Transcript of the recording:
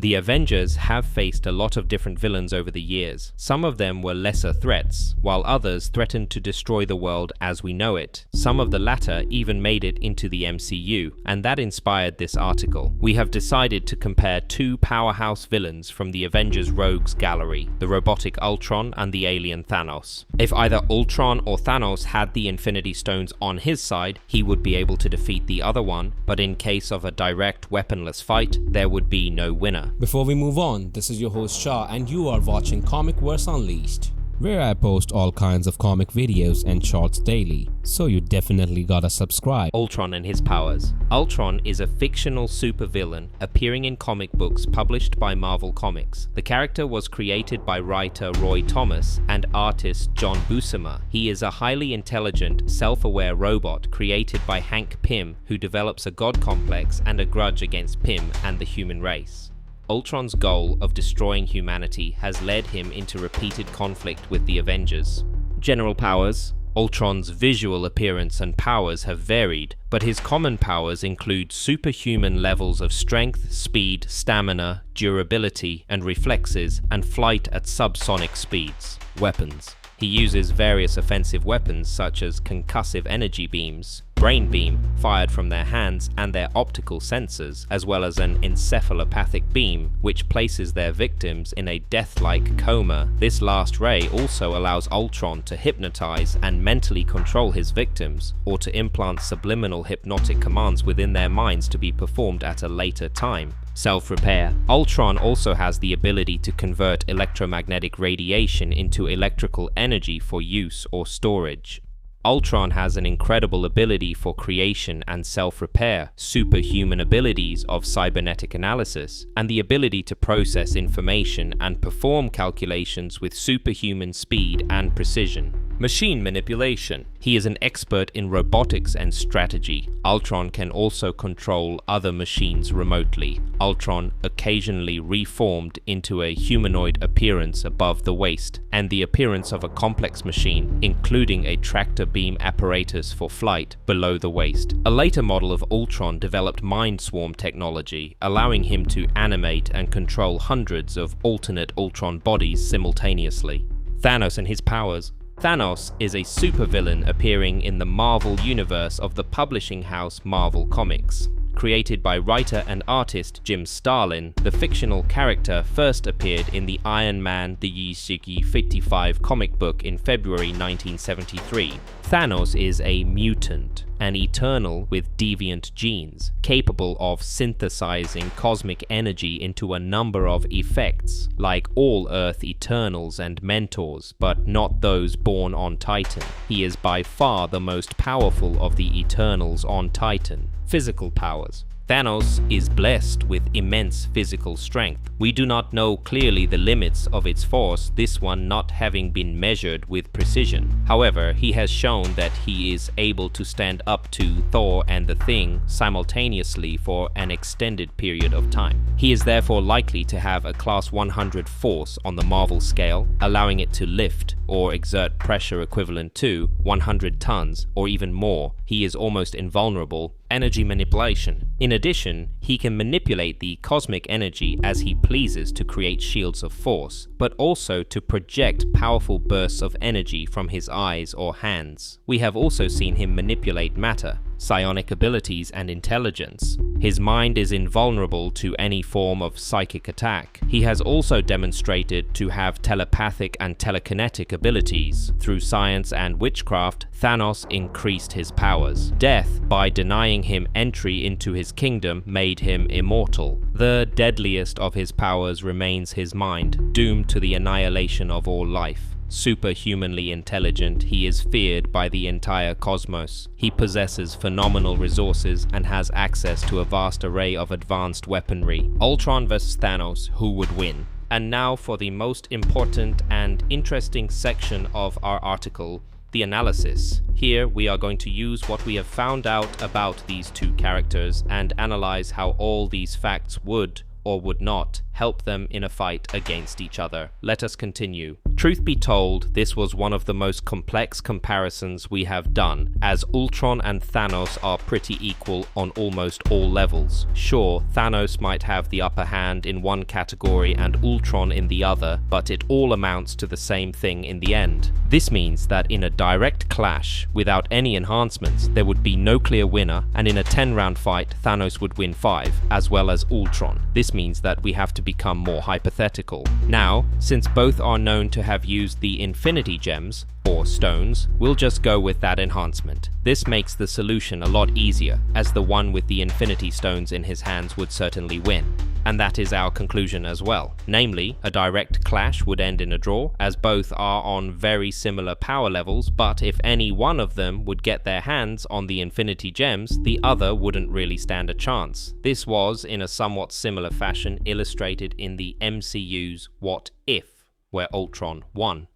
The Avengers have faced a lot of different villains over the years. Some of them were lesser threats, while others threatened to destroy the world as we know it. Some of the latter even made it into the MCU, and that inspired this article. We have decided to compare two powerhouse villains from the Avengers Rogues gallery, the robotic Ultron and the alien Thanos. If either Ultron or Thanos had the Infinity Stones on his side, he would be able to defeat the other one, but in case of a direct weaponless fight, there would be no winner. Before we move on, this is your host Shah and you are watching Comicverse Unleashed, where I post all kinds of comic videos and shorts daily, so you definitely gotta subscribe. Ultron and his powers. Ultron is a fictional supervillain appearing in comic books published by Marvel Comics. The character was created by writer Roy Thomas and artist John Buscema. He is a highly intelligent, self-aware robot created by Hank Pym, who develops a god complex and a grudge against Pym and the human race. Ultron's goal of destroying humanity has led him into repeated conflict with the Avengers. General powers. Ultron's visual appearance and powers have varied, but his common powers include superhuman levels of strength, speed, stamina, durability, and reflexes, and flight at subsonic speeds. Weapons. He uses various offensive weapons such as concussive energy beams, brain beam fired from their hands and their optical sensors, as well as an encephalopathic beam which places their victims in a death-like coma. This last ray also allows Ultron to hypnotize and mentally control his victims, or to implant subliminal hypnotic commands within their minds to be performed at a later time. Self-repair. Ultron also has the ability to convert electromagnetic radiation into electrical energy for use or storage. Ultron has an incredible ability for creation and self-repair, superhuman abilities of cybernetic analysis, and the ability to process information and perform calculations with superhuman speed and precision. Machine manipulation. He is an expert in robotics and strategy. Ultron can also control other machines remotely. Ultron occasionally reformed into a humanoid appearance above the waist, and the appearance of a complex machine, including a tractor beam apparatus for flight below the waist. A later model of Ultron developed mind swarm technology, allowing him to animate and control hundreds of alternate Ultron bodies simultaneously. Thanos and his powers. Thanos is a supervillain appearing in the Marvel universe of the publishing house Marvel Comics. Created by writer and artist Jim Starlin, the fictional character first appeared in the Iron Man the Yishiki 55 comic book in February 1973. Thanos is a mutant, an Eternal with deviant genes, capable of synthesizing cosmic energy into a number of effects, like all Earth Eternals and Mentors, but not those born on Titan. He is by far the most powerful of the Eternals on Titan. Physical powers. Thanos is blessed with immense physical strength. We do not know clearly the limits of its force, this one not having been measured with precision. However, he has shown that he is able to stand up to Thor and the Thing simultaneously for an extended period of time. He is therefore likely to have a class 100 force on the Marvel scale, allowing it to lift or exert pressure equivalent to 100 tons or even more. He is almost invulnerable. Energy manipulation. In addition, he can manipulate the cosmic energy as he pleases to create shields of force, but also to project powerful bursts of energy from his eyes or hands. We have also seen him manipulate matter, psionic abilities, and intelligence. His mind is invulnerable to any form of psychic attack. He has also demonstrated to have telepathic and telekinetic abilities. Through science and witchcraft, Thanos increased his powers. Death, by denying him entry into his kingdom, made him immortal. The deadliest of his powers remains his mind, doomed to the annihilation of all life. Superhumanly intelligent, he is feared by the entire cosmos. He possesses phenomenal resources and has access to a vast array of advanced weaponry. Ultron vs Thanos, who would win? And now for the most important and interesting section of our article, the analysis. Here we are going to use what we have found out about these two characters and analyze how all these facts would or would not help them in a fight against each other. Let us continue. Truth be told, this was one of the most complex comparisons we have done, as Ultron and Thanos are pretty equal on almost all levels. Sure, Thanos might have the upper hand in one category and Ultron in the other, but it all amounts to the same thing in the end. This means that in a direct clash, without any enhancements, there would be no clear winner, and in a 10-round fight, Thanos would win 5, as well as Ultron. This means that we have to become more hypothetical. Now, since both are known to have used the Infinity Gems, or stones, we'll just go with that enhancement. This makes the solution a lot easier, as the one with the Infinity Stones in his hands would certainly win. And that is our conclusion as well. Namely, a direct clash would end in a draw, as both are on very similar power levels, but if any one of them would get their hands on the Infinity Gems, the other wouldn't really stand a chance. This was, in a somewhat similar fashion, illustrated in the MCU's What If, where Ultron won.